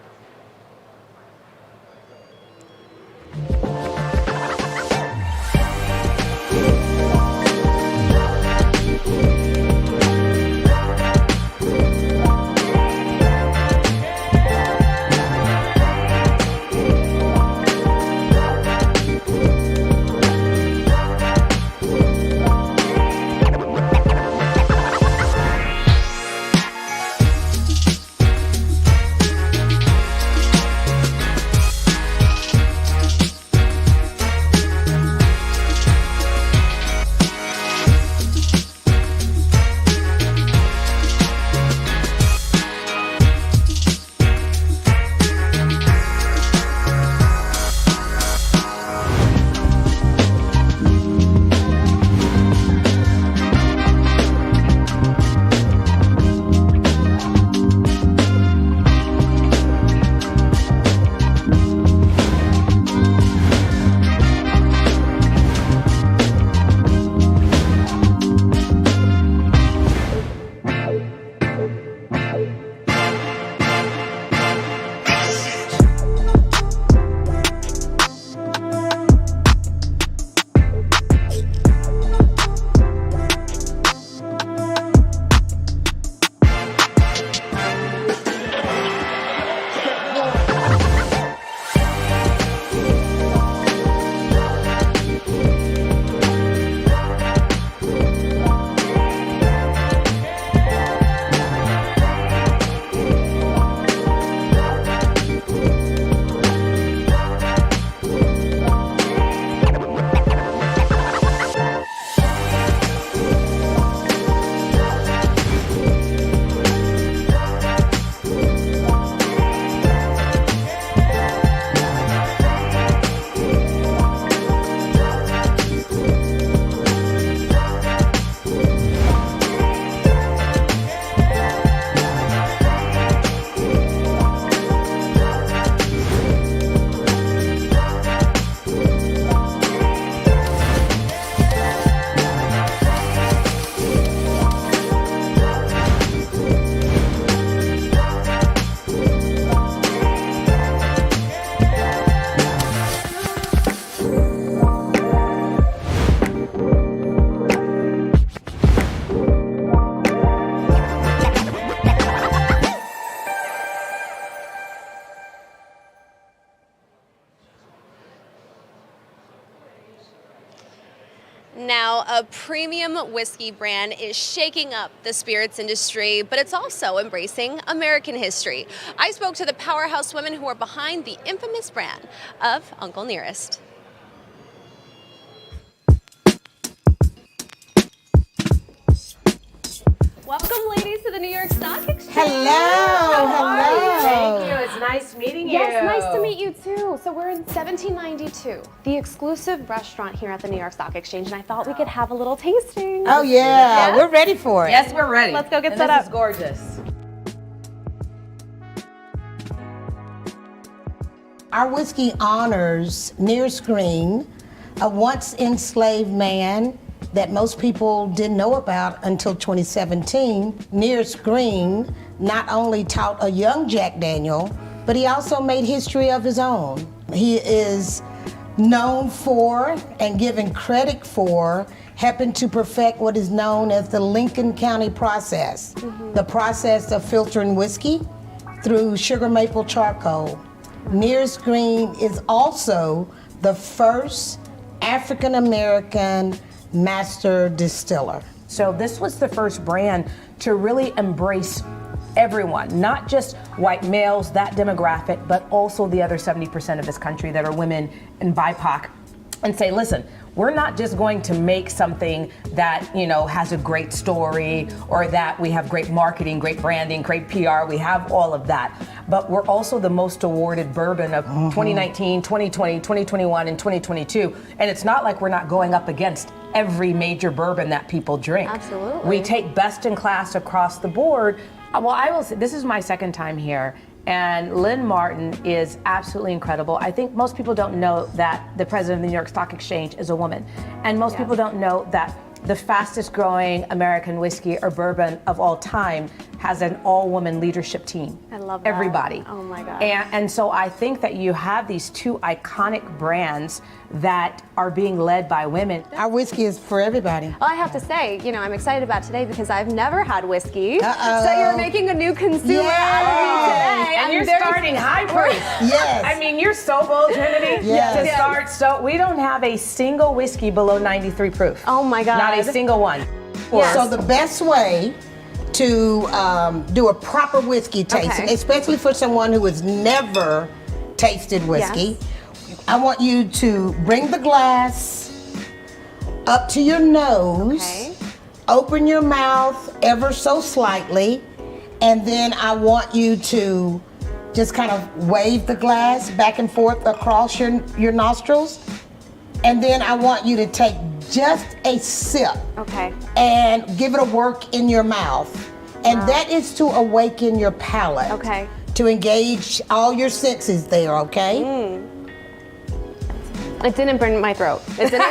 Now, a premium whiskey brand is shaking up the spirits industry, but it's also embracing American history. I spoke to the powerhouse women who are behind the infamous brand of Uncle Nearest. Welcome, ladies, to the New York Stock Exchange. Hello. Thank you. It's nice meeting you. Yes, nice to meet you too. So we're in 1792, the exclusive restaurant here at the New York Stock Exchange, and I thought we could have a little tasting. Oh yeah, Yes? we're ready for it. Yes, we're ready. Let's go get And set this up. is gorgeous. Our whiskey honors Nearest Green, a once enslaved man that most people didn't know about until 2017. Nearest Green not only taught a young Jack Daniel, but he also made history of his own. He is known for and given credit for helping to perfect what is known as the Lincoln County process, the process of filtering whiskey through sugar maple charcoal. Nearest Green is also the first African American master distiller. So this was the first brand to really embrace everyone, not just white males, that demographic, but also the other 70% of this country that are women and BIPOC, and say, listen, we're not just going to make something that, you know, has a great story or that we have great marketing, great branding, great PR. We have all of that. But we're also the most awarded bourbon of 2019, 2020, 2021, and 2022. And it's not like we're not going up against every major bourbon that people drink. Absolutely. We take best in class across the board. Well, I will say, this is my second time here. And Lynn Martin is absolutely incredible. I think most people don't know that the president of the New York Stock Exchange is a woman. And most people don't know that the fastest growing American whiskey or bourbon of all time has an all-woman leadership team. I love that. Everybody. Oh my God. And so I think that you have these two iconic brands that are being led by women. Our whiskey is for everybody. Well, I have to say, you know, I'm excited about today because I've never had whiskey. Uh-oh. So you're making a new consumer out of me today. And I'm you're very starting high price. Yes. I mean, you're so bold, Trinity. Yes. To start, so we don't have a single whiskey below 93 proof. Oh my God. Not a single one. So the best way to do a proper whiskey tasting, especially for someone who has never tasted whiskey, I want you to bring the glass up to your nose, open your mouth ever so slightly, and then I want you to just kind of wave the glass back and forth across your nostrils. And then I want you to take just a sip and give it a work in your mouth. And that is to awaken your palate. To engage all your senses there, okay? It didn't burn my throat. It didn't.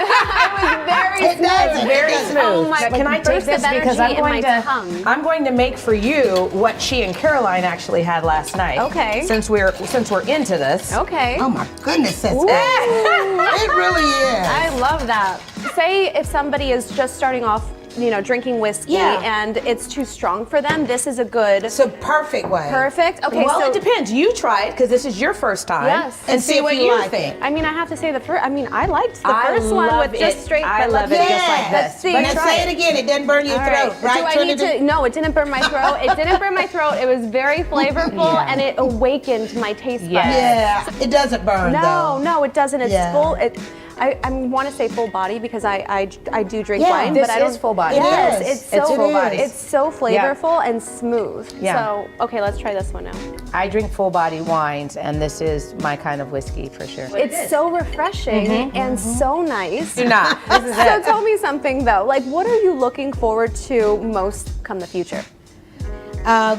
It was very smooth. Very smooth. Oh my, Can I take this because I'm going to make for you what she and Caroline actually had last night. Okay. Since we're into this. Okay. Oh my goodness, that's good. It really is. I love that. Say if somebody is just starting off, you know, drinking whiskey and it's too strong for them, this is a good... It's a perfect way. Perfect. Okay, well, so... it depends. You try it because this is your first time. Yes. And see what you think. I mean, I have to say I liked the first one with just straight... I love it just like this. But now say it again. It doesn't burn your throat, right? Do I need to... No, it didn't burn my throat. It didn't burn my throat. It was very flavorful and it awakened my taste buds. Yeah, it doesn't burn though. No, it doesn't. It's full... I want to say full body because I do drink wine, this but I don't. is full body. Yes, it's so full body. It's so flavorful and smooth. Yeah. So okay, let's try this one now. I drink full body wines, and this is my kind of whiskey for sure. It's so refreshing and so nice. Do not. This is So it. tell me something though. Like, what are you looking forward to most come the future?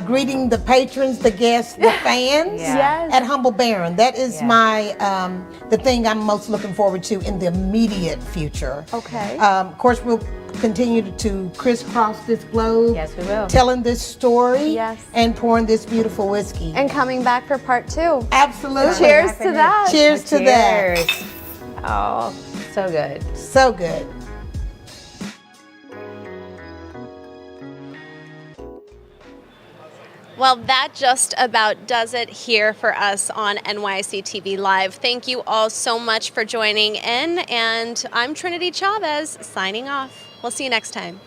Greeting the patrons, the guests, the fans at Humble Baron. That is my the thing I'm most looking forward to in the immediate future. Okay. Of course, we'll continue to crisscross this globe. Yes, we will. Telling this story. Yes. And pouring this beautiful whiskey. And coming back for part 2. Absolutely. Cheers to that. Cheers to that. Cheers. Oh, so good. So good. Well, that just about does it here for us on NYC TV Live. Thank you all so much for joining in, and I'm Trinity Chavez signing off. We'll see you next time.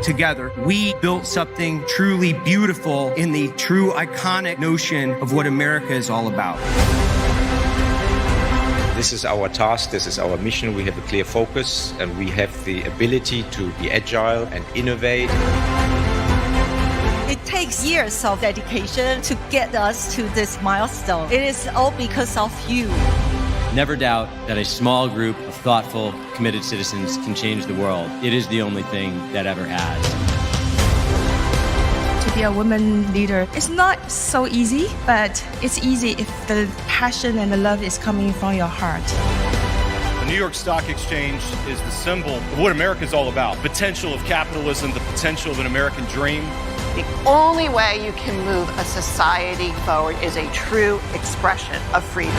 Together, we built something truly beautiful in the true iconic notion of what America is all about. This is our task, this is our mission. We have a clear focus and we have the ability to be agile and innovate. It takes years of dedication to get us to this milestone. It is all because of you. Never doubt that a small group of thoughtful, committed citizens can change the world. It is the only thing that ever has. To be a woman leader, it's not so easy, but it's easy if the passion and the love is coming from your heart. The New York Stock Exchange is the symbol of what America is all about. The potential of capitalism, the potential of an American dream. The only way you can move a society forward is a true expression of freedom.